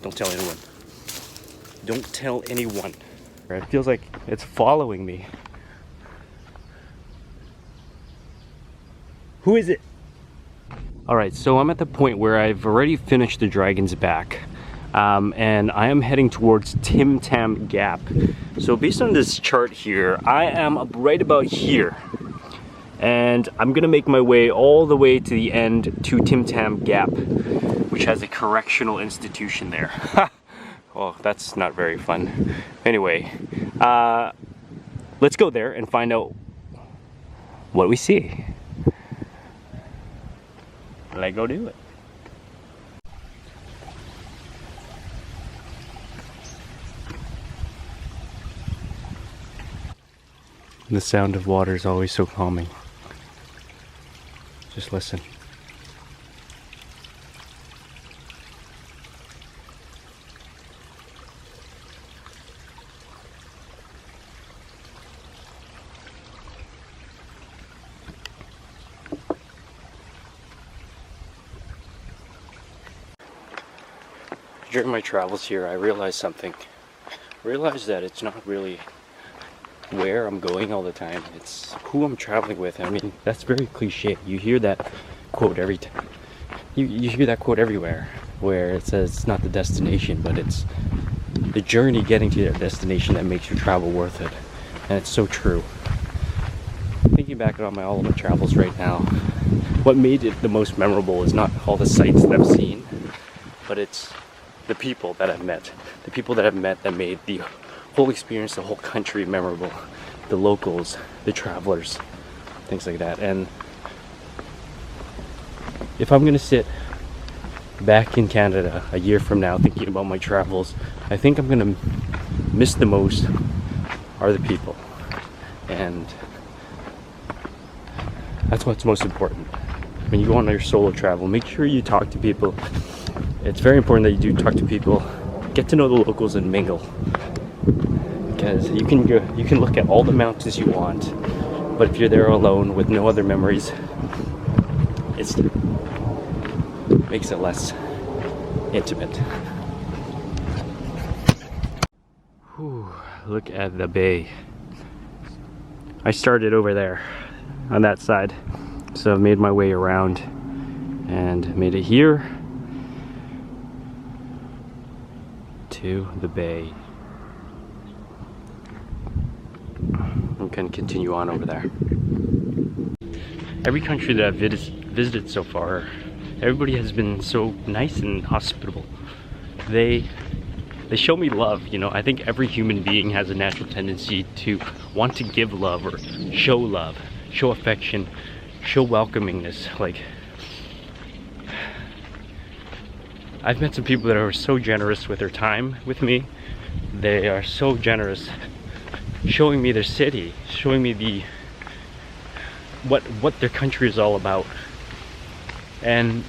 Don't tell anyone. Don't tell anyone. It feels like it's following me. Who is it? Alright, so I'm at the point where I've already finished the Dragon's Back. And I am heading towards Tim Tam Gap. So based on this chart here, I am right about here. And I'm gonna make my way all the way to the end to Tim Tam Gap, which has a correctional institution there. Well, that's not very fun. Anyway, let's go there and find out what we see. Let's go do it. The sound of water is always so calming. Just listen. During my travels here, I realized something. I realized that it's not really where I'm going all the time, it's who I'm traveling with. I mean, that's very cliche. You hear that quote every time. You hear that quote everywhere, where it says it's not the destination, but it's the journey getting to that destination that makes your travel worth it. And it's so true. Thinking back on all of my travels right now, what made it the most memorable is not all the sights that I've seen, but it's the people that I've met. The people that I've met that made the whole experience, the whole country memorable. The locals, the travelers, things like that. And if I'm gonna sit back in Canada a year from now thinking about my travels, I think I'm gonna miss the most are the people. And that's what's most important. When you go on your solo travel, make sure you talk to people. It's very important that you do talk to people, get to know the locals and mingle. Because you can look at all the mountains you want, but if you're there alone with no other memories, it makes it less intimate. Whew, look at the bay. I started over there on that side, so I've made my way around and made it here to the bay. I'm gonna continue on over there. Every country that I've visited so far, everybody has been so nice and hospitable. They show me love, you know. I think every human being has a natural tendency to want to give love or show affection, show welcomingness. Like, I've met some people that are so generous with their time with me. They are so generous showing me their city, showing me what their country is all about. And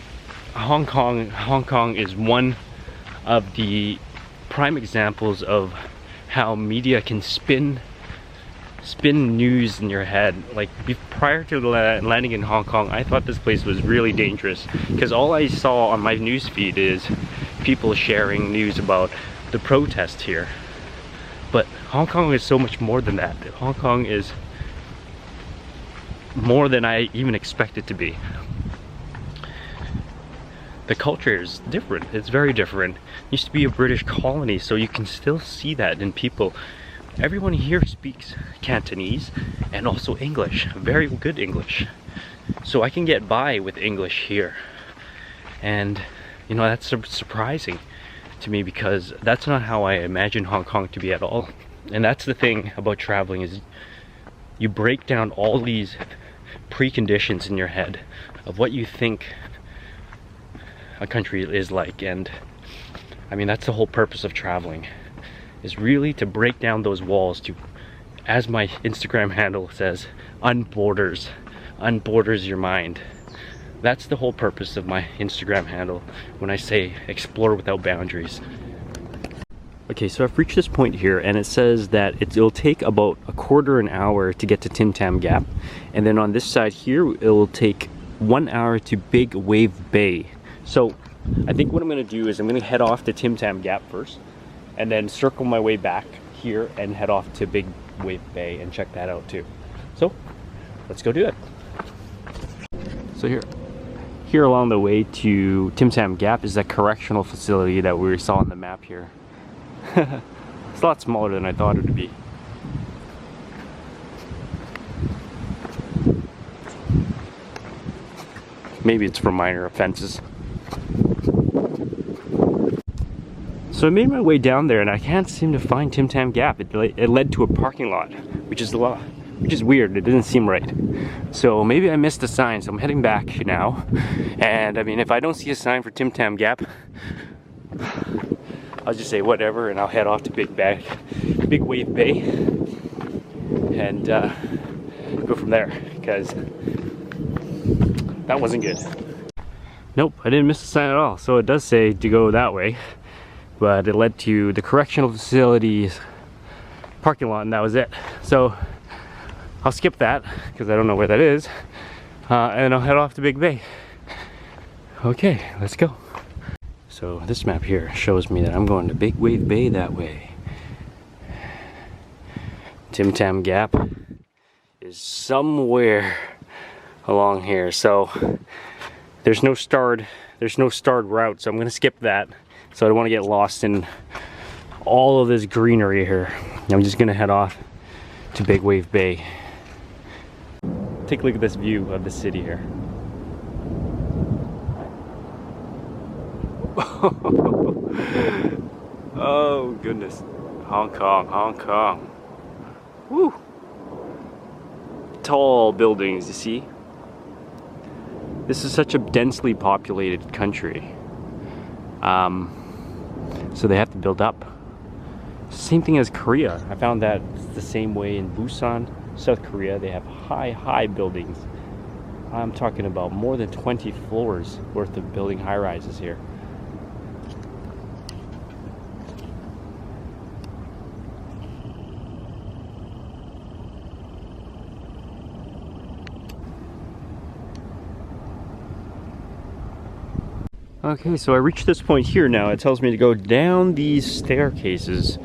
Hong Kong is one of the prime examples of how media can spin news in your head. Like, prior to landing in Hong Kong, I thought this place was really dangerous because all I saw on my news feed is people sharing news about the protest here. But Hong Kong is so much more than that. Hong Kong is more than I even expected it to be. The culture is different. It's very different. It used to be a British colony, so you can still see that in people. Everyone here speaks Cantonese and also English, very good English. So I can get by with English here. And you know, that's surprising to me because that's not how I imagine Hong Kong to be at all. And that's the thing about traveling, is you break down all these preconditions in your head of what you think a country is like. And I mean, that's the whole purpose of traveling, is really to break down those walls, to, as my Instagram handle says, unborders your mind. That's the whole purpose of my Instagram handle when I say explore without boundaries. Okay, so I've reached this point here and it says that it'll take about a quarter an hour to get to Tim Tam Gap. And then on this side here, it will take 1 hour to Big Wave Bay. So I think what I'm gonna do is I'm gonna head off to Tim Tam Gap first, and then circle my way back here and head off to Big Wave Bay and check that out too. So let's go do it. So here along the way to Tim Tam Gap is that correctional facility that we saw on the map here. It's a lot smaller than I thought it would be. Maybe it's for minor offenses. So I made my way down there and I can't seem to find Tim Tam Gap. It led to a parking lot, which is weird. It didn't seem right. So maybe I missed a sign, so I'm heading back now. And I mean, if I don't see a sign for Tim Tam Gap, I'll just say whatever and I'll head off to Big Wave Bay and go from there, because that wasn't good. Nope, I didn't miss a sign at all. So it does say to go that way, but it led to the correctional facilities parking lot and that was it. So I'll skip that because I don't know where that is, and I'll head off to Big Bay. Okay, let's go. So this map here shows me that I'm going to Big Wave Bay that way. Tim Tam Gap is somewhere along here, so there's no starred route, so I'm gonna skip that, so I don't want to get lost in all of this greenery here. I'm just gonna head off to Big Wave Bay. Take a look at this view of the city here. Oh goodness, Hong Kong. Woo! Tall buildings, you see? This is such a densely populated country. So they have to build up. Same thing as Korea. I found that it's the same way in Busan, South Korea. They have high buildings. I'm talking about more than 20 floors worth of building high rises here. Okay, so I reached this point here now. It tells me to go down these staircases.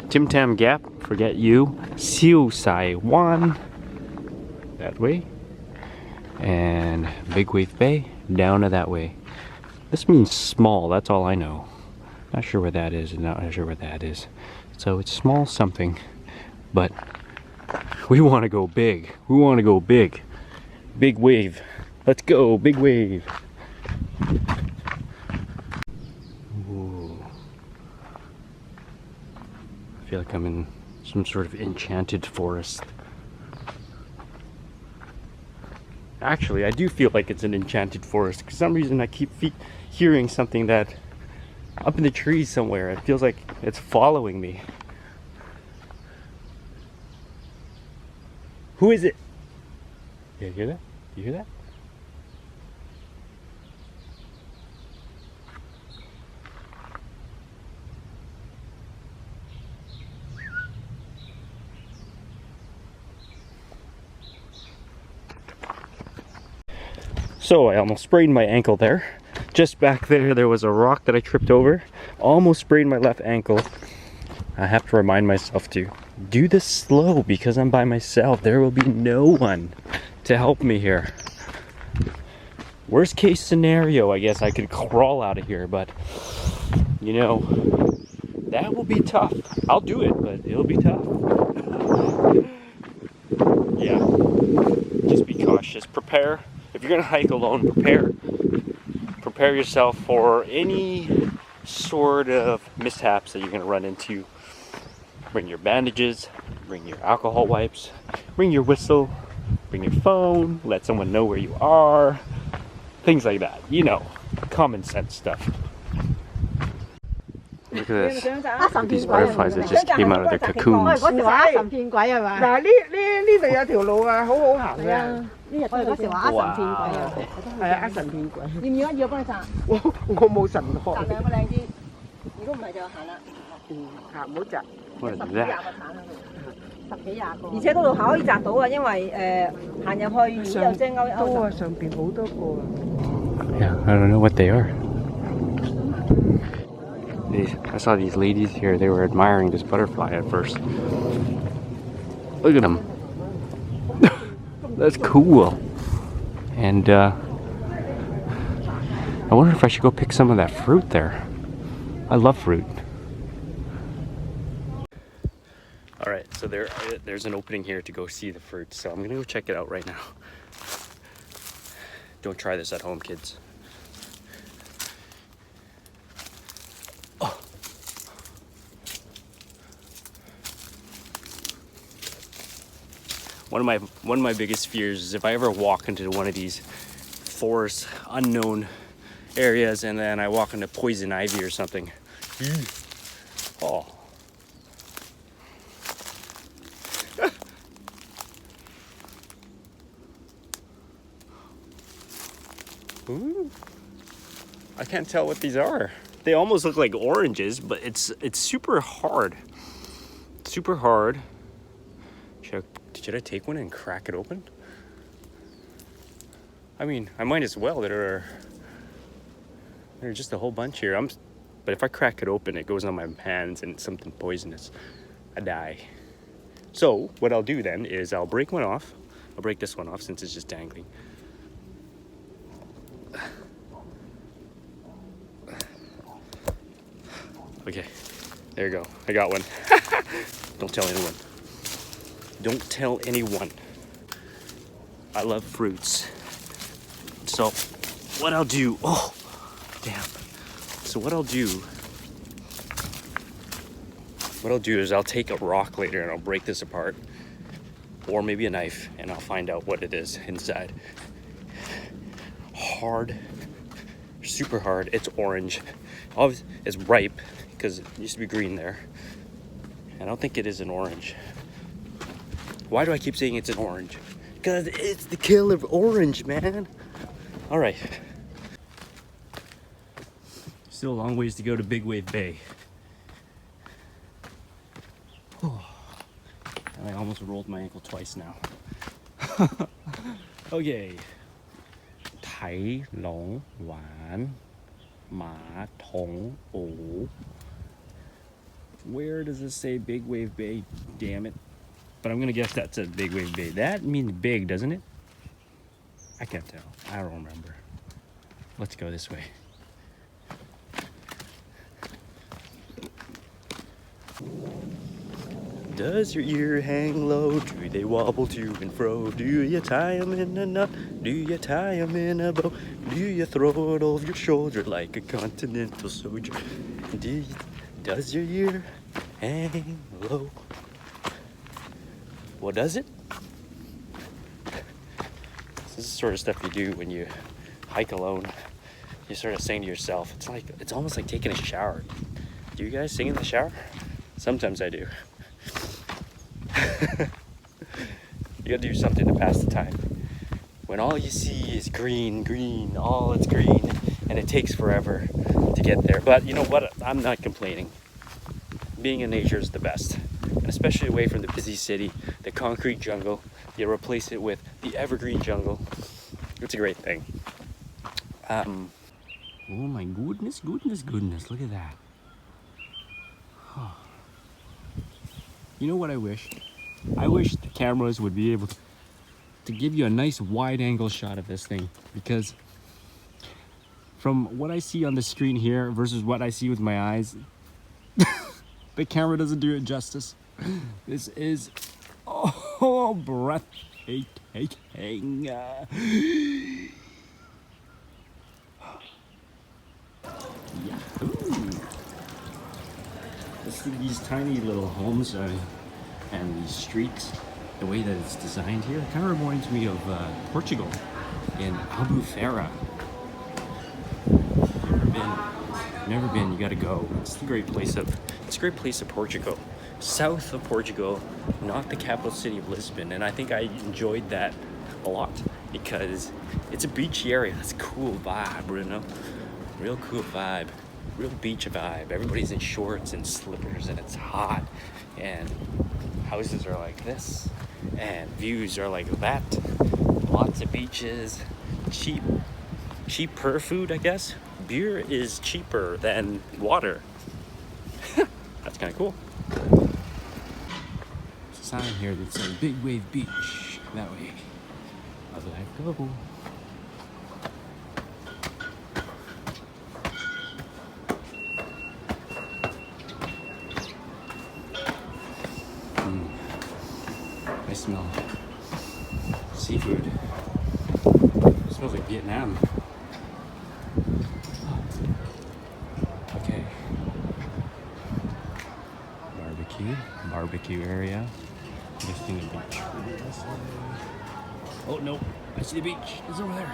Tim Tam Gap, forget you. Siu Sai Wan, that way. And Big Wave Bay, down to that way. This means small, that's all I know. Not sure where that is, and not sure where that is. So it's small something, but we want to go big. We want to go big. Big wave. Let's go, big wave. I feel like I'm in some sort of enchanted forest. Actually, I do feel like it's an enchanted forest. For some reason, I keep hearing something that up in the trees somewhere. It feels like it's following me. Who is it? You hear that? You hear that? So I almost sprained my ankle there. Just back there was a rock that I tripped over. Almost sprained my left ankle. I have to remind myself to do this slow because I'm by myself. There will be no one to help me here. Worst case scenario, I guess I could crawl out of here, but you know, that will be tough. I'll do it, but it'll be tough. Yeah, just be cautious. Prepare. If you're gonna hike alone, prepare yourself for any sort of mishaps that you're gonna run into. Bring your bandages, bring your alcohol wipes, bring your whistle, bring your phone, let someone know where you are, things like that. You know, common sense stuff. Look at this. These butterflies that just came out of their cocoons. 嗰時話阿神騙鬼係嘛？嗱呢度有條路啊，好好行嘅。呢日嗰時話阿神騙鬼啊，係啊，阿神騙鬼。要唔要啊？要幫你摘。我冇神學。摘兩個靚啲，如果唔係就行啦。嚇，唔好摘。十幾廿個橙喺度，十幾廿個。而且嗰度可以摘到啊，因為行入去然之後即係勾一勾。多啊，上邊好多個啊。Yeah, I don't know what they are. I saw these ladies here, they were admiring this butterfly at first. Look at them. That's cool. And I wonder if I should go pick some of that fruit there. I love fruit. Alright, so there's an opening here to go see the fruit, so I'm gonna go check it out right now. Don't try this at home, kids. Oh. One of my biggest fears is if I ever walk into one of these forest unknown areas and then I walk into poison ivy or something. Oh. Ooh. I can't tell what these are. They almost look like oranges, but it's super hard. Super hard. Should I take one and crack it open? I mean, I might as well. There's just a whole bunch here. But if I crack it open, it goes on my hands and it's something poisonous. I die. So what I'll do then is I'll break one off. I'll break this one off since it's just dangling. Okay, there you go. I got one. Don't tell anyone. Don't tell anyone. I love fruits. So what I'll do, oh, damn. So what I'll do is I'll take a rock later and I'll break this apart, or maybe a knife, and I'll find out what it is inside. Hard, super hard. It's orange. Obviously, it's ripe because it used to be green there. I don't think it is an orange. Why do I keep saying it's an orange? Because it's the killer orange, man. All right. Still a long ways to go to Big Wave Bay. Oh. And I almost rolled my ankle twice now. Okay. Tai Long Wan Ma Tong O. Where does it say Big Wave Bay? Damn it. But I'm gonna guess that's a Big Wave Bay. That means big, doesn't it? I can't tell. I don't remember. Let's go this way. Does your ear hang low? Do they wobble to and fro? Do you tie 'em in a knot? Do you tie 'em in a bow? Do you throw it over your shoulder like a continental soldier? Does your ear hang low? What does it? This is the sort of stuff you do when you hike alone. You sort of sing to yourself. It's almost like taking a shower. Do you guys sing in the shower? Sometimes I do. You gotta do something to pass the time. When all you see is green, green, all it's green, and it takes forever to get there. But you know what? I'm not complaining. Being in nature is the best. And especially away from the busy city, the concrete jungle. You replace it with the evergreen jungle. It's a great thing. Oh my goodness, goodness, goodness. Look at that. Oh. You know what I wish? I wish the cameras would be able to give you a nice wide angle shot of this thing, because from what I see on the screen here versus what I see with my eyes, the camera doesn't do it justice. This is breathtaking. Yahoo! Let's see these tiny little homes and these streets, the way that it's designed here, it kind of reminds me of Portugal in Albufeira. Never been, you gotta go. It's a great place of Portugal. South of Portugal, not the capital city of Lisbon, and I think I enjoyed that a lot because it's a beachy area. That's a cool vibe, you know? Real cool vibe. Real beach vibe. Everybody's in shorts and slippers and it's hot, and houses are like this and views are like that. Lots of beaches, cheaper food, I guess. Beer is cheaper than water. kind of cool. There's a sign here that says Big Wave Beach. That way. Let's go. I smell seafood. It smells like Vietnam. Okay. Barbecue area. Missing a beach. Oh no, I see the beach. It's over there.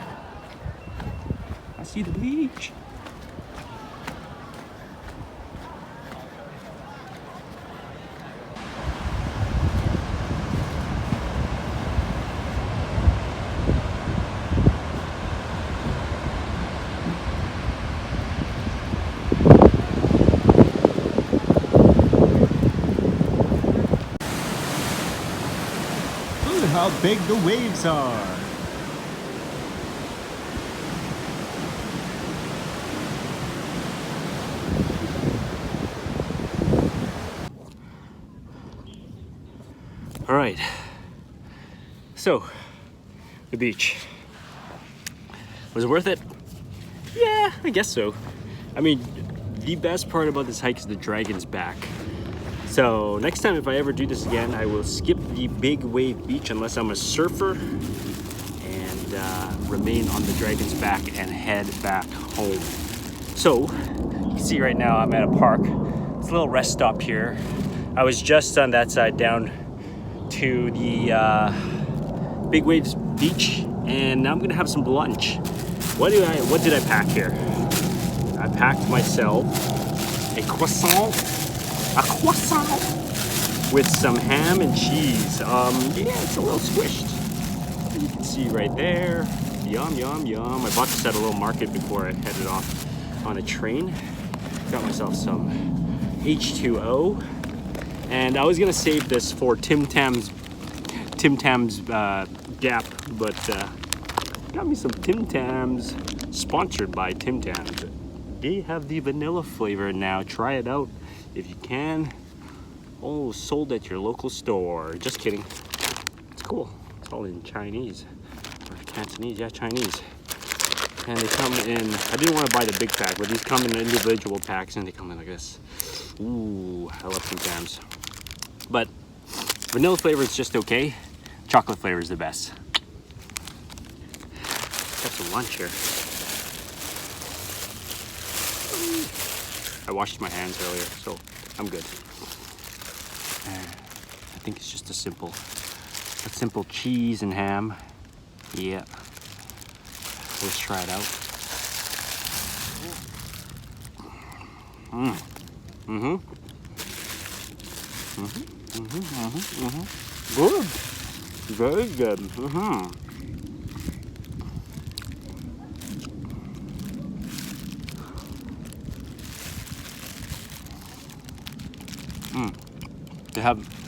I see the beach. How big the waves are. All right, so the beach. Was it worth it? Yeah, I guess so. I mean, the best part about this hike is the Dragon's Back. So next time, if I ever do this again, I will skip the Big Wave Beach unless I'm a surfer and remain on the Dragon's Back and head back home. So you can see right now I'm at a park. It's a little rest stop here. I was just on that side down to the Big Waves Beach, and now I'm gonna have some lunch. What did I pack here? I packed myself a croissant with some ham and cheese. Yeah, it's a little squished. You can see right there. Yum, yum, yum. I bought this at a little market before I headed off on a train. Got myself some H2O. And I was gonna save this for Tim Tam's Gap, but got me some Tim Tams, sponsored by Tim Tams. They have the vanilla flavor now. Try it out if you can. Oh, sold at your local store. Just kidding. It's cool. It's all in Chinese or Cantonese. Yeah, Chinese. And they come in. I didn't want to buy the big pack, but these come in individual packs, and they come in like this. Ooh, I love Tim Tams. But vanilla flavor is just okay. Chocolate flavor is the best. Got some lunch here. I washed my hands earlier, so I'm good. I think it's just a simple cheese and ham. Yeah. Let's try it out. Good. Very good.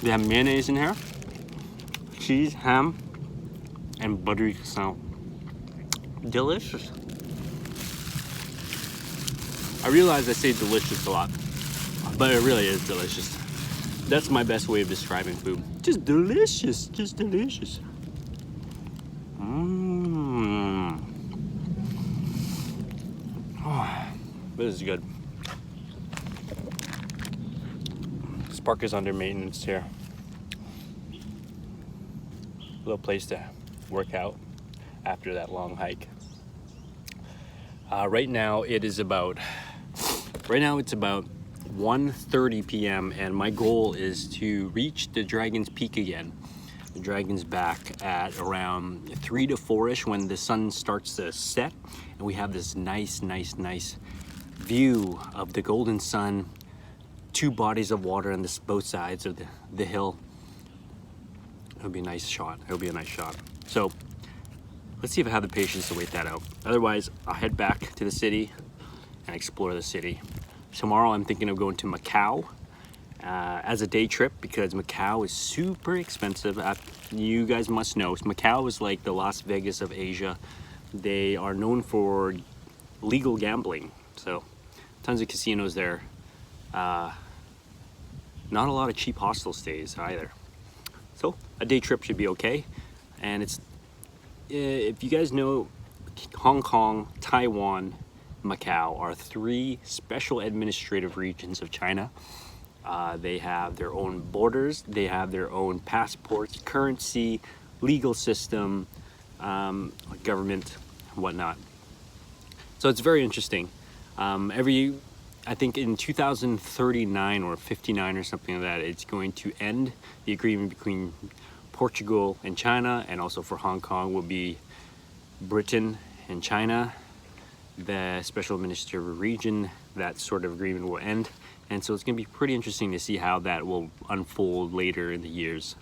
They have mayonnaise in here, cheese, ham, and buttery croissant. Delicious. I realize I say delicious a lot, but it really is delicious. That's my best way of describing food. Just delicious, just delicious. Oh, this is good. This park is under maintenance here. A little place to work out after that long hike. Right now it's about 1:30 p.m. and my goal is to reach the Dragon's Peak again, the Dragon's Back, at around 3 to 4ish when the sun starts to set, and we have this nice view of the golden sun, two bodies of water on both sides of the hill. It'll be a nice shot. So let's see if I have the patience to wait that out. Otherwise, I'll head back to the city and explore the city. Tomorrow I'm thinking of going to Macau as a day trip because Macau is super expensive. You guys must know, Macau is like the Las Vegas of Asia. They are known for legal gambling, so tons of casinos there. not a lot of cheap hostel stays either. So a day trip should be okay. And it's, if you guys know, Hong Kong, Taiwan, Macau are 3 special administrative regions of China. They have their own borders, they have their own passports, currency, legal system, government, whatnot. So it's very interesting. I think in 2039 or 59 or something like that, it's going to end. The agreement between Portugal and China, and also for Hong Kong will be Britain and China. The special administrative region, that sort of agreement will end. And so it's going to be pretty interesting to see how that will unfold later in the years.